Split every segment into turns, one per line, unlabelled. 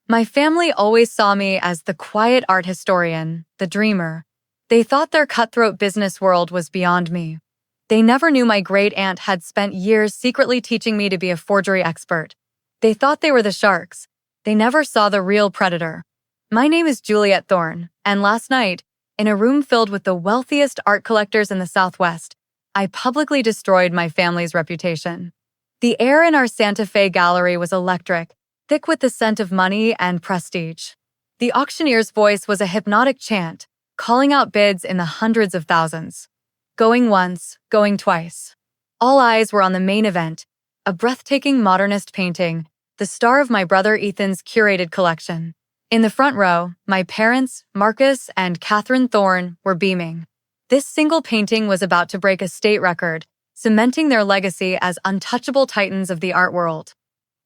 My family always saw me as the quiet art historian, the dreamer. They thought their cutthroat business world was beyond me. They never knew my great-aunt had spent years secretly teaching me to be a forgery expert. They thought they were the sharks. They never saw the real predator. My name is Juliet Thorne, and last night, in a room filled with the wealthiest art collectors in the Southwest, I publicly destroyed my family's reputation. The air in our Santa Fe gallery was electric, thick with the scent of money and prestige. The auctioneer's voice was a hypnotic chant, calling out bids in the hundreds of thousands. Going once, going twice. All eyes were on the main event, a breathtaking modernist painting, the star of my brother Ethan's curated collection. In the front row, my parents, Marcus and Catherine Thorne, were beaming. This single painting was about to break a state record, cementing their legacy as untouchable titans of the art world.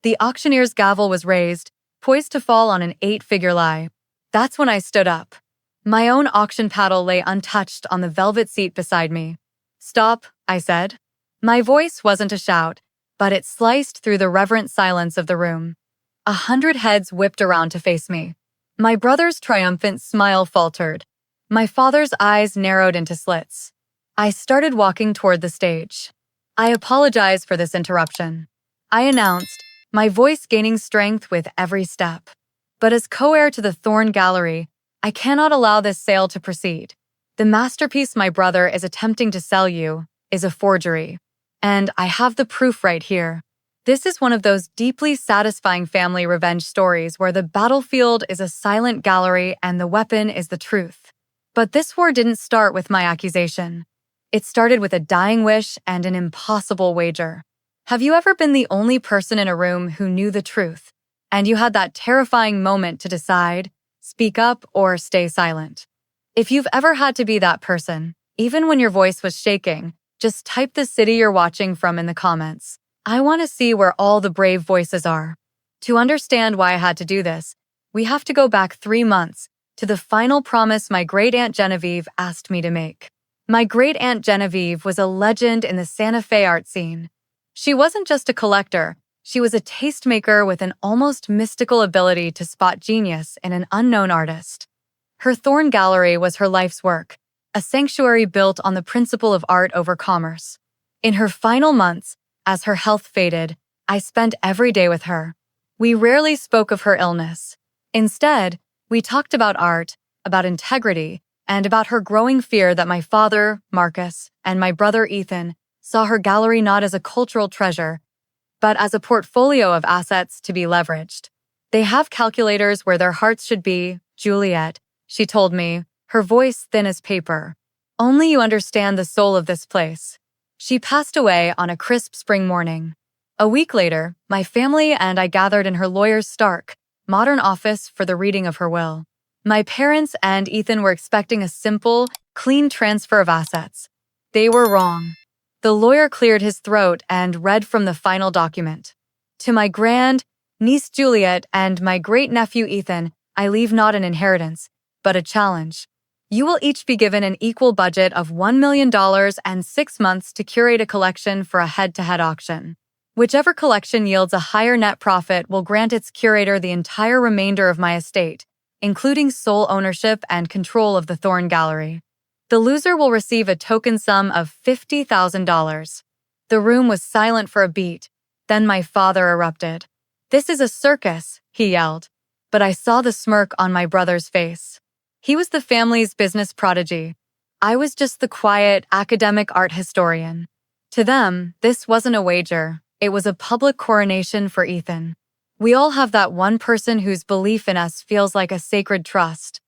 The auctioneer's gavel was raised, poised to fall on an 8-figure lie. That's when I stood up. My own auction paddle lay untouched on the velvet seat beside me. "Stop," I said. My voice wasn't a shout, but it sliced through the reverent silence of the room. 100 heads whipped around to face me. My brother's triumphant smile faltered. My father's eyes narrowed into slits. I started walking toward the stage. "I apologize for this interruption," I announced, my voice gaining strength with every step. "But as co-heir to the Thorne Gallery, I cannot allow this sale to proceed. The masterpiece my brother is attempting to sell you is a forgery. And I have the proof right here." This is one of those deeply satisfying family revenge stories where the battlefield is a silent gallery and the weapon is the truth. But this war didn't start with my accusation. It started with a dying wish and an impossible wager. Have you ever been the only person in a room who knew the truth, and you had that terrifying moment to decide, speak up or stay silent? If you've ever had to be that person, even when your voice was shaking, just type the city you're watching from in the comments. I want to see where all the brave voices are. To understand why I had to do this, we have to go back 3 months to the final promise my great-aunt Genevieve asked me to make. My great-aunt Genevieve was a legend in the Santa Fe art scene. She wasn't just a collector, she was a tastemaker with an almost mystical ability to spot genius in an unknown artist. Her Thorne Gallery was her life's work, a sanctuary built on the principle of art over commerce. In her final months, as her health faded, I spent every day with her. We rarely spoke of her illness. Instead, we talked about art, about integrity, and about her growing fear that my father, Marcus, and my brother Ethan saw her gallery not as a cultural treasure, but as a portfolio of assets to be leveraged. "They have calculators where their hearts should be, Juliet," she told me, her voice thin as paper. "Only you understand the soul of this place." She passed away on a crisp spring morning. A week later, my family and I gathered in her lawyer's stark, modern office for the reading of her will. My parents and Ethan were expecting a simple, clean transfer of assets. They were wrong. The lawyer cleared his throat and read from the final document. "To my grand-niece Juliet and my great-nephew Ethan, I leave not an inheritance, but a challenge. You will each be given an equal budget of $1 million and 6 months to curate a collection for a head-to-head auction. Whichever collection yields a higher net profit will grant its curator the entire remainder of my estate, including sole ownership and control of the Thorne Gallery. The loser will receive a token sum of $50,000. The room was silent for a beat. Then my father erupted. "This is a circus," he yelled. But I saw the smirk on my brother's face. He was the family's business prodigy. I was just the quiet, academic art historian. To them, this wasn't a wager. It was a public coronation for Ethan. We all have that one person whose belief in us feels like a sacred trust.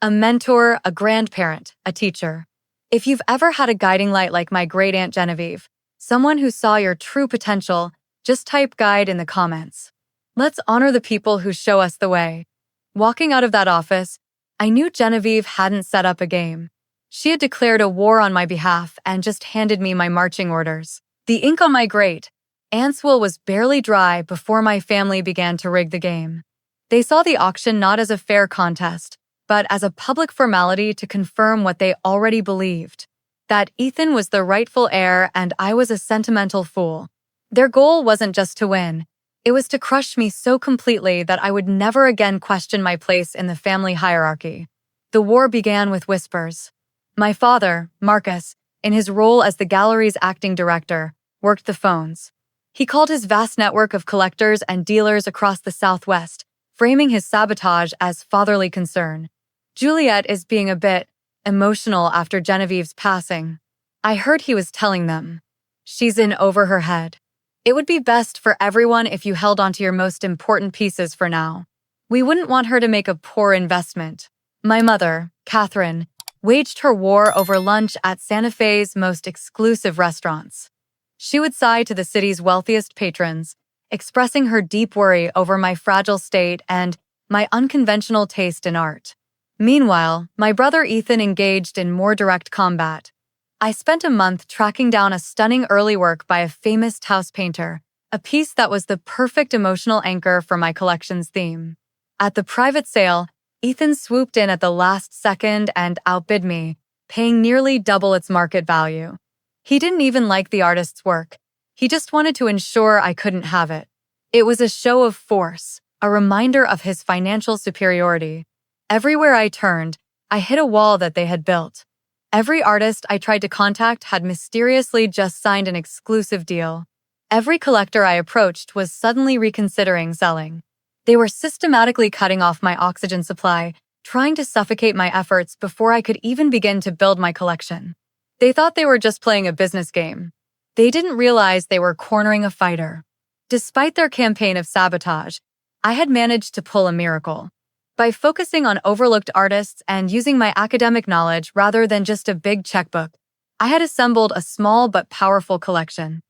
A mentor, a grandparent, a teacher. If you've ever had a guiding light like my great-aunt Genevieve, someone who saw your true potential, just type guide in the comments. Let's honor the people who show us the way. Walking out of that office, I knew Genevieve hadn't set up a game. She had declared a war on my behalf and just handed me my marching orders. The ink on my great-aunt's will was barely dry before my family began to rig the game. They saw the auction not as a fair contest, but as a public formality to confirm what they already believed, that Ethan was the rightful heir and I was a sentimental fool. Their goal wasn't just to win, It was to crush me so completely that I would never again question my place in the family hierarchy. The war began with whispers. My father, Marcus, in his role as the gallery's acting director, worked the phones. He called his vast network of collectors and dealers across the Southwest, framing his sabotage as fatherly concern. Juliet is being a bit emotional after Genevieve's passing. I heard he was telling them. She's in over her head. It would be best for everyone if you held onto your most important pieces for now. We wouldn't want her to make a poor investment. My mother, Catherine, waged her war over lunch at Santa Fe's most exclusive restaurants. She would sigh to the city's wealthiest patrons, expressing her deep worry over my fragile state and my unconventional taste in art. Meanwhile, my brother Ethan engaged in more direct combat. I spent a month tracking down a stunning early work by a famous house painter, a piece that was the perfect emotional anchor for my collection's theme. At the private sale, Ethan swooped in at the last second and outbid me, paying nearly double its market value. He didn't even like the artist's work. He just wanted to ensure I couldn't have it. It was a show of force, a reminder of his financial superiority. Everywhere I turned, I hit a wall that they had built. Every artist I tried to contact had mysteriously just signed an exclusive deal. Every collector I approached was suddenly reconsidering selling. They were systematically cutting off my oxygen supply, trying to suffocate my efforts before I could even begin to build my collection. They thought they were just playing a business game. They didn't realize they were cornering a fighter. Despite their campaign of sabotage, I had managed to pull a miracle. By focusing on overlooked artists and using my academic knowledge rather than just a big checkbook, I had assembled a small but powerful collection.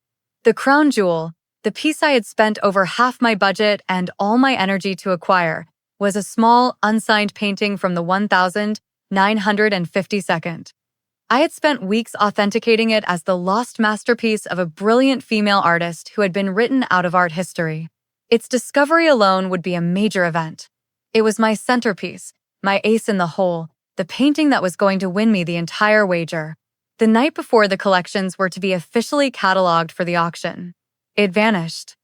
The crown jewel, the piece I had spent over half my budget and all my energy to acquire, was a small, unsigned painting from the 1952nd. I had spent weeks authenticating it as the lost masterpiece of a brilliant female artist who had been written out of art history. Its discovery alone would be a major event. It was my centerpiece, my ace in the hole, the painting that was going to win me the entire wager. The night before the collections were to be officially cataloged for the auction, it vanished.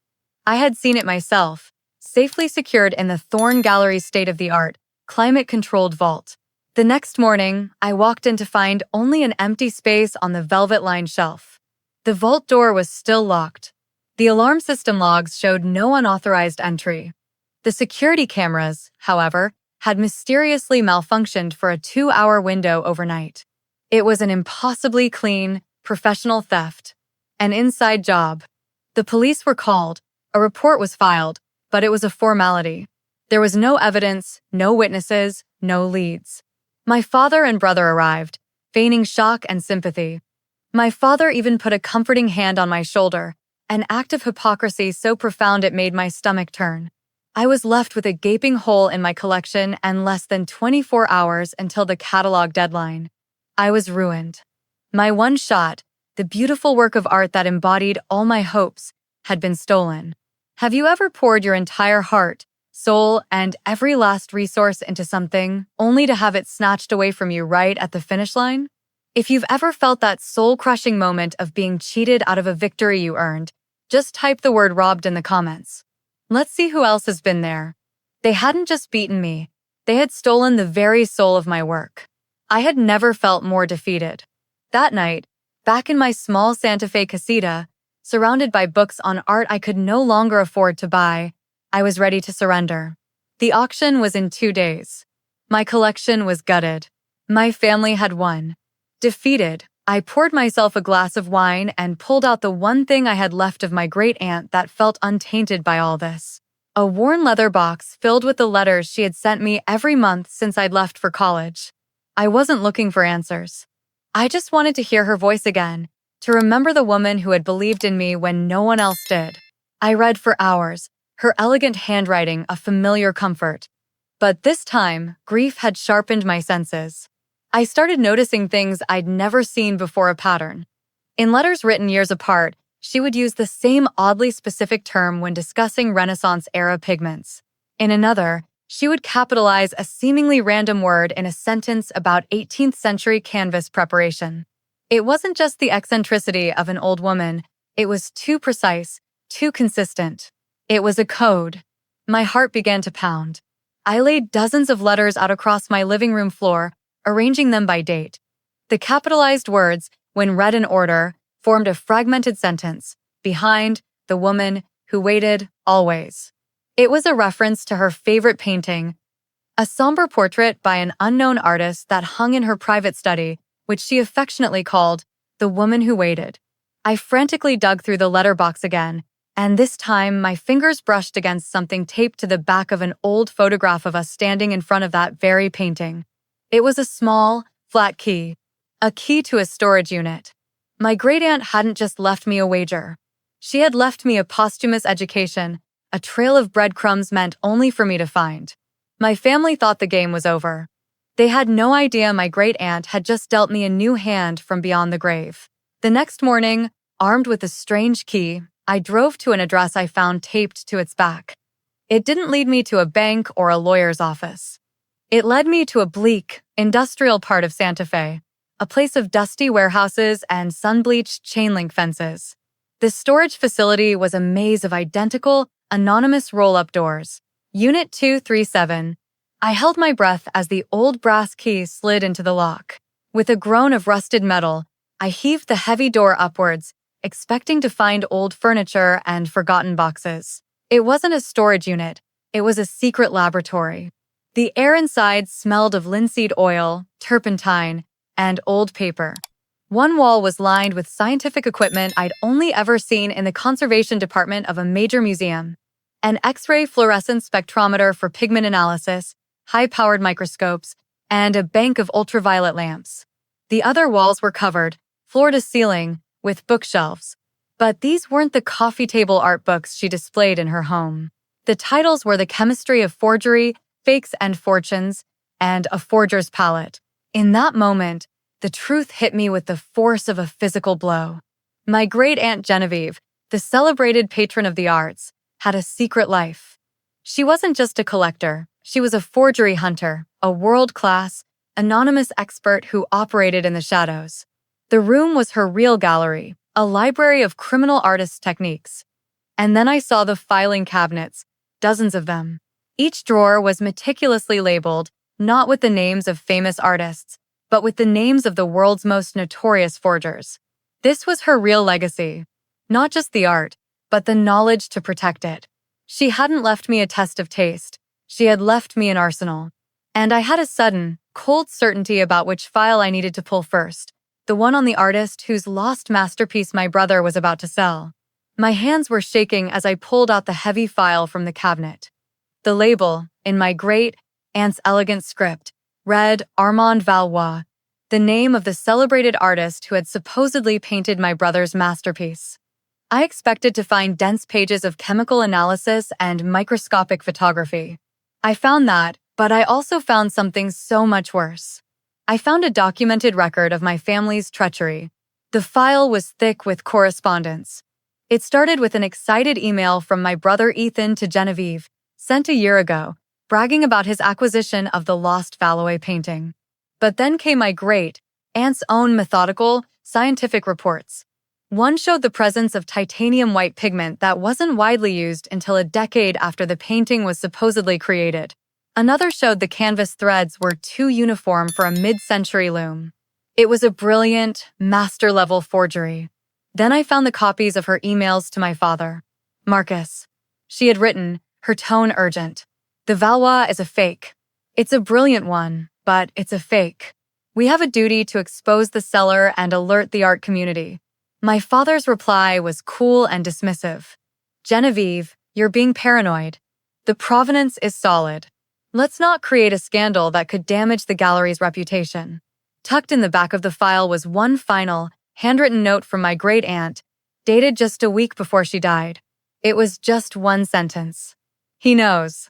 I had seen it myself, safely secured in the Thorne Gallery's state-of-the-art, climate-controlled vault. The next morning, I walked in to find only an empty space on the velvet-lined shelf. The vault door was still locked. The alarm system logs showed no unauthorized entry. The security cameras, however, had mysteriously malfunctioned for a 2-hour window overnight. It was an impossibly clean, professional theft. An inside job. The police were called, a report was filed, but it was a formality. There was no evidence, no witnesses, no leads. My father and brother arrived, feigning shock and sympathy. My father even put a comforting hand on my shoulder, an act of hypocrisy so profound it made my stomach turn. I was left with a gaping hole in my collection and less than 24 hours until the catalog deadline. I was ruined. My one shot, the beautiful work of art that embodied all my hopes, had been stolen. Have you ever poured your entire heart, soul, and every last resource into something, only to have it snatched away from you right at the finish line? If you've ever felt that soul-crushing moment of being cheated out of a victory you earned, just type the word robbed in the comments. Let's see who else has been there. They hadn't just beaten me, they had stolen the very soul of my work. I had never felt more defeated. That night, back in my small Santa Fe casita, surrounded by books on art I could no longer afford to buy, I was ready to surrender. The auction was in 2 days. My collection was gutted. My family had won. Defeated, I poured myself a glass of wine and pulled out the one thing I had left of my great-aunt that felt untainted by all this. A worn leather box filled with the letters she had sent me every month since I'd left for college. I wasn't looking for answers. I just wanted to hear her voice again, to remember the woman who had believed in me when no one else did. I read for hours, her elegant handwriting a familiar comfort. But this time, grief had sharpened my senses. I started noticing things I'd never seen before, a pattern. In letters written years apart, she would use the same oddly specific term when discussing Renaissance-era pigments. In another, she would capitalize a seemingly random word in a sentence about 18th century canvas preparation. It wasn't just the eccentricity of an old woman, it was too precise, too consistent. It was a code. My heart began to pound. I laid dozens of letters out across my living room floor, arranging them by date. The capitalized words, when read in order, formed a fragmented sentence. Behind, the woman who waited always. It was a reference to her favorite painting, a somber portrait by an unknown artist that hung in her private study, which she affectionately called The Woman Who Waited. I frantically dug through the letterbox again, and this time my fingers brushed against something taped to the back of an old photograph of us standing in front of that very painting. It was a small, flat key, a key to a storage unit. My great-aunt hadn't just left me a wager. She had left me a posthumous education, a trail of breadcrumbs meant only for me to find. My family thought the game was over. They had no idea my great-aunt had just dealt me a new hand from beyond the grave. The next morning, armed with a strange key, I drove to an address I found taped to its back. It didn't lead me to a bank or a lawyer's office. It led me to a bleak, industrial part of Santa Fe, a place of dusty warehouses and sun-bleached chain-link fences. This storage facility was a maze of identical, anonymous roll-up doors. Unit 237. I held my breath as the old brass key slid into the lock. With a groan of rusted metal, I heaved the heavy door upwards, expecting to find old furniture and forgotten boxes. It wasn't a storage unit, it was a secret laboratory. The air inside smelled of linseed oil, turpentine, and old paper. One wall was lined with scientific equipment I'd only ever seen in the conservation department of a major museum. An X-ray fluorescence spectrometer for pigment analysis, high-powered microscopes, and a bank of ultraviolet lamps. The other walls were covered, floor to ceiling, with bookshelves. But these weren't the coffee table art books she displayed in her home. The titles were The Chemistry of Forgery, Fakes and Fortunes, and A Forger's Palette. In that moment, the truth hit me with the force of a physical blow. My great-aunt Genevieve, the celebrated patron of the arts, had a secret life. She wasn't just a collector, she was a forgery hunter, a world-class, anonymous expert who operated in the shadows. The room was her real gallery, a library of criminal artists' techniques. And then I saw the filing cabinets, dozens of them. Each drawer was meticulously labeled, not with the names of famous artists, but with the names of the world's most notorious forgers. This was her real legacy. Not just the art, but the knowledge to protect it. She hadn't left me a test of taste. She had left me an arsenal. And I had a sudden, cold certainty about which file I needed to pull first, the one on the artist whose lost masterpiece my brother was about to sell. My hands were shaking as I pulled out the heavy file from the cabinet. The label, in my great-aunt's elegant script, read Armand Valois, the name of the celebrated artist who had supposedly painted my brother's masterpiece. I expected to find dense pages of chemical analysis and microscopic photography. I found that, but I also found something so much worse. I found a documented record of my family's treachery. The file was thick with correspondence. It started with an excited email from my brother Ethan to Genevieve, sent a year ago, bragging about his acquisition of the lost Valois painting. But then came my great-aunt's own methodical, scientific reports. One showed the presence of titanium white pigment that wasn't widely used until a decade after the painting was supposedly created. Another showed the canvas threads were too uniform for a mid-century loom. It was a brilliant, master-level forgery. Then I found the copies of her emails to my father. Marcus. She had written, her tone urgent. The Valois is a fake. It's a brilliant one, but it's a fake. We have a duty to expose the seller and alert the art community. My father's reply was cool and dismissive. Genevieve, you're being paranoid. The provenance is solid. Let's not create a scandal that could damage the gallery's reputation. Tucked in the back of the file was one final, handwritten note from my great-aunt, dated just a week before she died. It was just one sentence. He knows.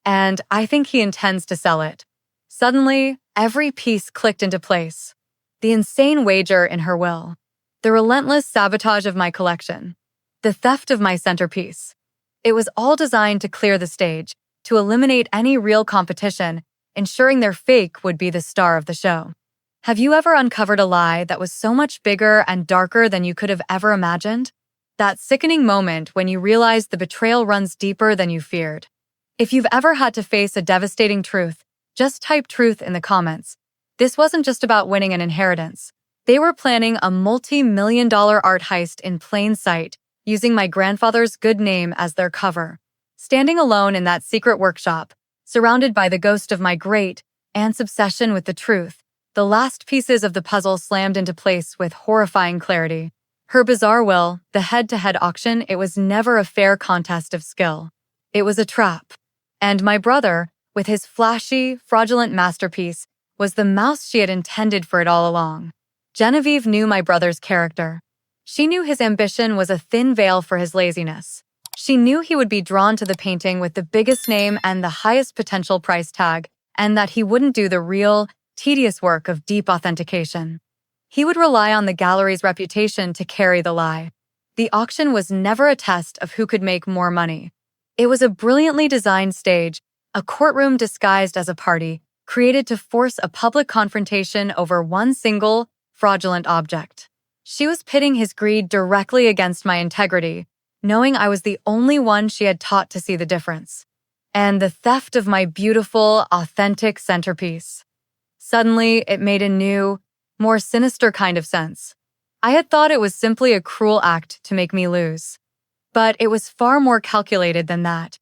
And I think he intends to sell it. Suddenly, every piece clicked into place. The insane wager in her will. The relentless sabotage of my collection. The theft of my centerpiece. It was all designed to clear the stage, to eliminate any real competition, ensuring their fake would be the star of the show. Have you ever uncovered a lie that was so much bigger and darker than you could have ever imagined? That sickening moment when you realize the betrayal runs deeper than you feared. If you've ever had to face a devastating truth, just type truth in the comments. This wasn't just about winning an inheritance. They were planning a multi-million-dollar art heist in plain sight, using my grandfather's good name as their cover. Standing alone in that secret workshop, surrounded by the ghost of my great-aunt's obsession with the truth, the last pieces of the puzzle slammed into place with horrifying clarity. Her bizarre will, the head-to-head auction, it was never a fair contest of skill. It was a trap. And my brother, with his flashy, fraudulent masterpiece, was the mouse she had intended for it all along. Genevieve knew my brother's character. She knew his ambition was a thin veil for his laziness. She knew he would be drawn to the painting with the biggest name and the highest potential price tag, and that he wouldn't do the real, tedious work of deep authentication. He would rely on the gallery's reputation to carry the lie. The auction was never a test of who could make more money. It was a brilliantly designed stage, a courtroom disguised as a party, created to force a public confrontation over one single, fraudulent object. She was pitting his greed directly against my integrity, knowing I was the only one she had taught to see the difference. And the theft of my beautiful, authentic centerpiece. Suddenly, it made a new, more sinister kind of sense. I had thought it was simply a cruel act to make me lose. But it was far more calculated than that.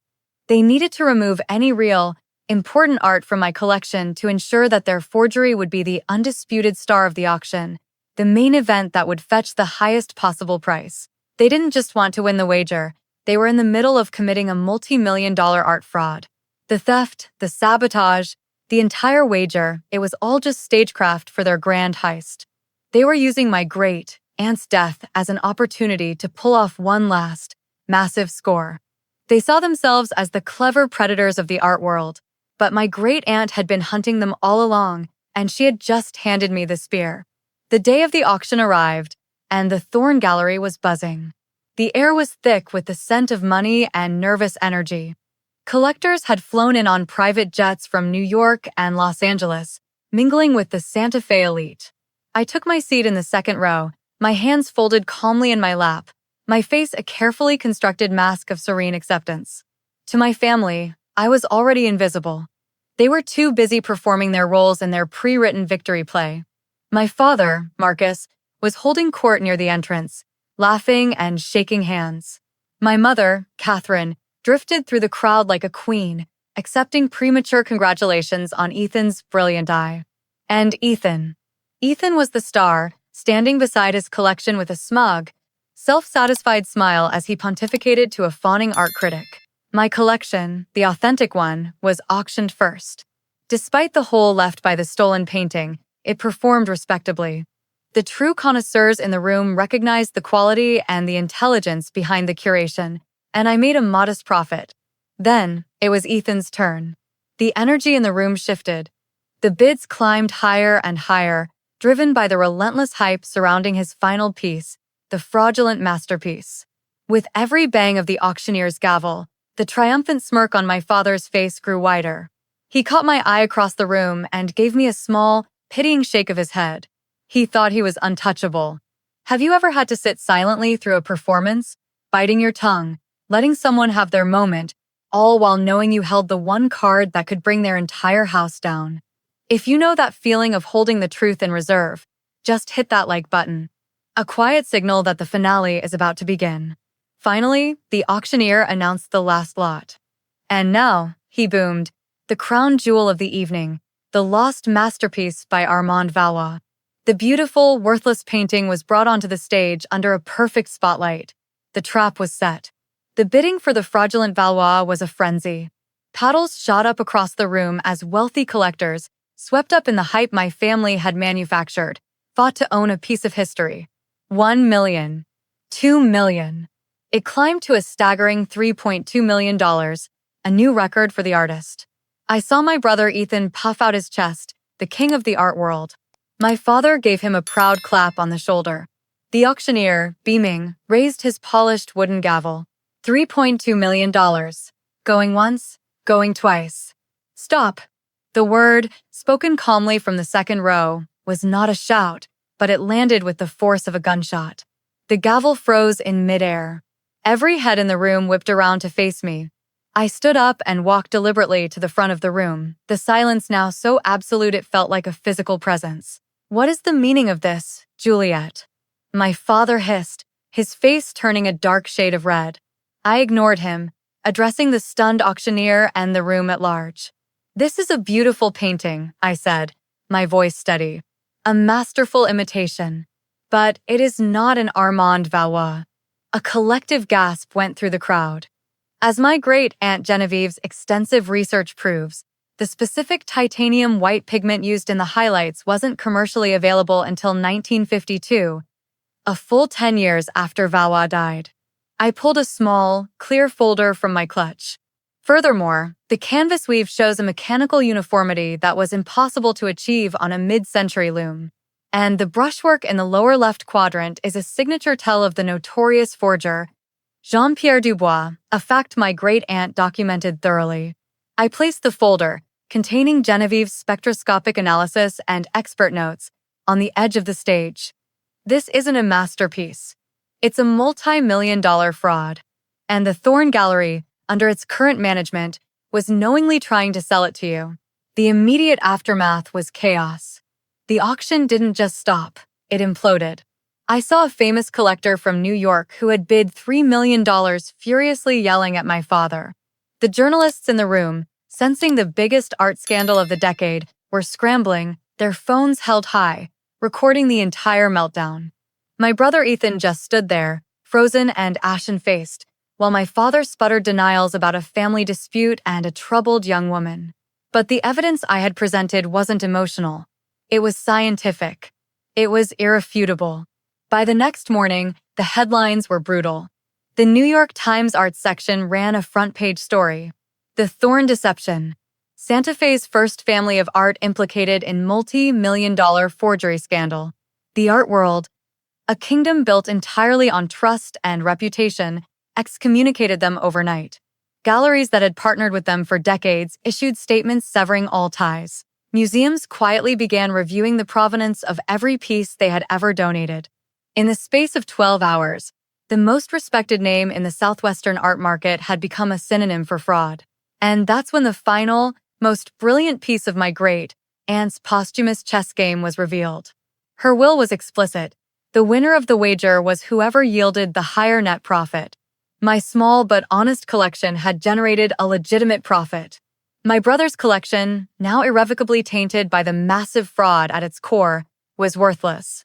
They needed to remove any real, important art from my collection to ensure that their forgery would be the undisputed star of the auction, the main event that would fetch the highest possible price. They didn't just want to win the wager, they were in the middle of committing a multi-million-dollar art fraud. The theft, the sabotage, the entire wager, it was all just stagecraft for their grand heist. They were using my great-aunt's death as an opportunity to pull off one last, massive score. They saw themselves as the clever predators of the art world, but my great-aunt had been hunting them all along, and she had just handed me the spear. The day of the auction arrived, and the Thorne Gallery was buzzing. The air was thick with the scent of money and nervous energy. Collectors had flown in on private jets from New York and Los Angeles, mingling with the Santa Fe elite. I took my seat in the second row, my hands folded calmly in my lap, my face a carefully constructed mask of serene acceptance. To my family, I was already invisible. They were too busy performing their roles in their pre-written victory play. My father, Marcus, was holding court near the entrance, laughing and shaking hands. My mother, Catherine, drifted through the crowd like a queen, accepting premature congratulations on Ethan's brilliant eye. And Ethan. Ethan was the star, standing beside his collection with a smug, self-satisfied smile as he pontificated to a fawning art critic. My collection, the authentic one, was auctioned first. Despite the hole left by the stolen painting, it performed respectably. The true connoisseurs in the room recognized the quality and the intelligence behind the curation, and I made a modest profit. Then, it was Ethan's turn. The energy in the room shifted. The bids climbed higher and higher, driven by the relentless hype surrounding his final piece, the fraudulent masterpiece. With every bang of the auctioneer's gavel, the triumphant smirk on my father's face grew wider. He caught my eye across the room and gave me a small, pitying shake of his head. He thought he was untouchable. Have you ever had to sit silently through a performance, biting your tongue, letting someone have their moment, all while knowing you held the one card that could bring their entire house down? If you know that feeling of holding the truth in reserve, just hit that like button. A quiet signal that the finale is about to begin. Finally, the auctioneer announced the last lot. And now, he boomed, the crown jewel of the evening, the lost masterpiece by Armand Valois. The beautiful, worthless painting was brought onto the stage under a perfect spotlight. The trap was set. The bidding for the fraudulent Valois was a frenzy. Paddles shot up across the room as wealthy collectors, swept up in the hype my family had manufactured, fought to own a piece of history. 1 million. 2 million. It climbed to a staggering $3.2 million, a new record for the artist. I saw my brother Ethan puff out his chest, the king of the art world. My father gave him a proud clap on the shoulder. The auctioneer, beaming, raised his polished wooden gavel. $3.2 million. Going once, going twice. Stop. The word, spoken calmly from the second row, was not a shout, but it landed with the force of a gunshot. The gavel froze in midair. Every head in the room whipped around to face me. I stood up and walked deliberately to the front of the room, the silence now so absolute it felt like a physical presence. "What is the meaning of this, Juliet?" My father hissed, his face turning a dark shade of red. I ignored him, addressing the stunned auctioneer and the room at large. "This is a beautiful painting," I said, my voice steady. "A masterful imitation. But it is not an Armand Valois." A collective gasp went through the crowd. As my great-aunt Genevieve's extensive research proves, the specific titanium white pigment used in the highlights wasn't commercially available until 1952, a full 10 years after Valois died. I pulled a small, clear folder from my clutch. Furthermore, the canvas weave shows a mechanical uniformity that was impossible to achieve on a mid-century loom. And the brushwork in the lower left quadrant is a signature tell of the notorious forger, Jean-Pierre Dubois, a fact my great-aunt documented thoroughly. I placed the folder, containing Genevieve's spectroscopic analysis and expert notes, on the edge of the stage. This isn't a masterpiece. It's a multi-million-dollar fraud. And the Thorne Gallery, under its current management, was knowingly trying to sell it to you. The immediate aftermath was chaos. The auction didn't just stop, it imploded. I saw a famous collector from New York who had bid $3 million furiously yelling at my father. The journalists in the room, sensing the biggest art scandal of the decade, were scrambling, their phones held high, recording the entire meltdown. My brother Ethan just stood there, frozen and ashen-faced, while my father sputtered denials about a family dispute and a troubled young woman. But the evidence I had presented wasn't emotional. It was scientific. It was irrefutable. By the next morning, the headlines were brutal. The New York Times Arts section ran a front-page story. The Thorne Deception. Santa Fe's first family of art implicated in multi-million-dollar forgery scandal. The art world, a kingdom built entirely on trust and reputation, excommunicated them overnight. Galleries that had partnered with them for decades issued statements severing all ties. Museums quietly began reviewing the provenance of every piece they had ever donated. In the space of 12 hours, the most respected name in the southwestern art market had become a synonym for fraud. And that's when the final, most brilliant piece of my great-aunt's posthumous chess game was revealed. Her will was explicit. The winner of the wager was whoever yielded the higher net profit. My small but honest collection had generated a legitimate profit. My brother's collection, now irrevocably tainted by the massive fraud at its core, was worthless.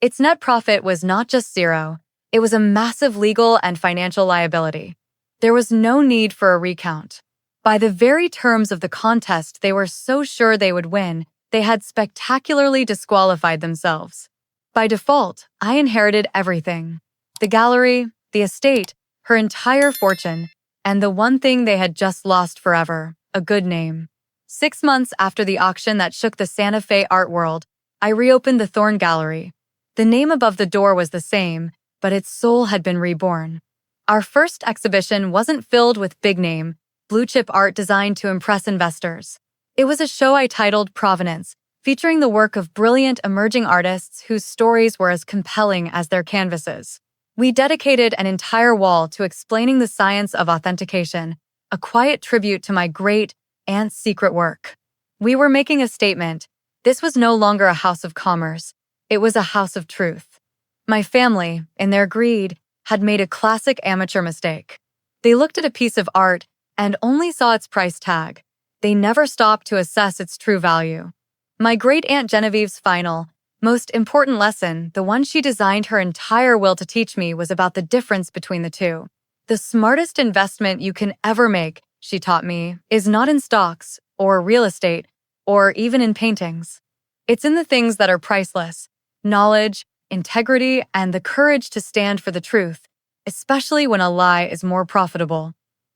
Its net profit was not just zero, it was a massive legal and financial liability. There was no need for a recount. By the very terms of the contest they were so sure they would win, they had spectacularly disqualified themselves. By default, I inherited everything. The gallery, the estate, her entire fortune, and the one thing they had just lost forever, a good name. 6 months after the auction that shook the Santa Fe art world, I reopened the Thorne Gallery. The name above the door was the same, but its soul had been reborn. Our first exhibition wasn't filled with big-name, blue-chip art designed to impress investors. It was a show I titled Provenance, featuring the work of brilliant emerging artists whose stories were as compelling as their canvases. We dedicated an entire wall to explaining the science of authentication, a quiet tribute to my great-aunt's secret work. We were making a statement. This was no longer a house of commerce. It was a house of truth. My family, in their greed, had made a classic amateur mistake. They looked at a piece of art and only saw its price tag. They never stopped to assess its true value. My great-aunt Genevieve's final, most important lesson, the one she designed her entire will to teach me, was about the difference between the two. The smartest investment you can ever make, she taught me, is not in stocks, or real estate, or even in paintings. It's in the things that are priceless: knowledge, integrity, and the courage to stand for the truth, especially when a lie is more profitable.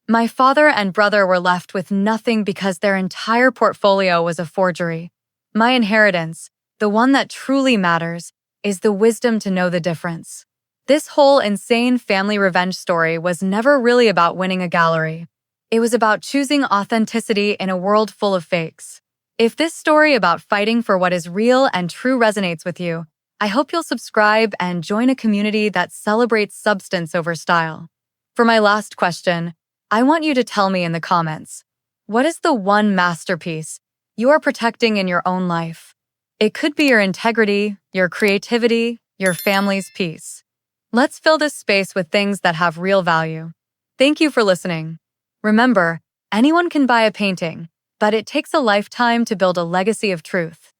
My father and brother were left with nothing because their entire portfolio was a forgery. My inheritance, the one that truly matters, is the wisdom to know the difference. This whole insane family revenge story was never really about winning a gallery. It was about choosing authenticity in a world full of fakes. If this story about fighting for what is real and true resonates with you, I hope you'll subscribe and join a community that celebrates substance over style. For my last question, I want you to tell me in the comments, what is the one masterpiece you are protecting in your own life? It could be your integrity, your creativity, your family's peace. Let's fill this space with things that have real value. Thank you for listening. Remember, anyone can buy a painting, but it takes a lifetime to build a legacy of truth.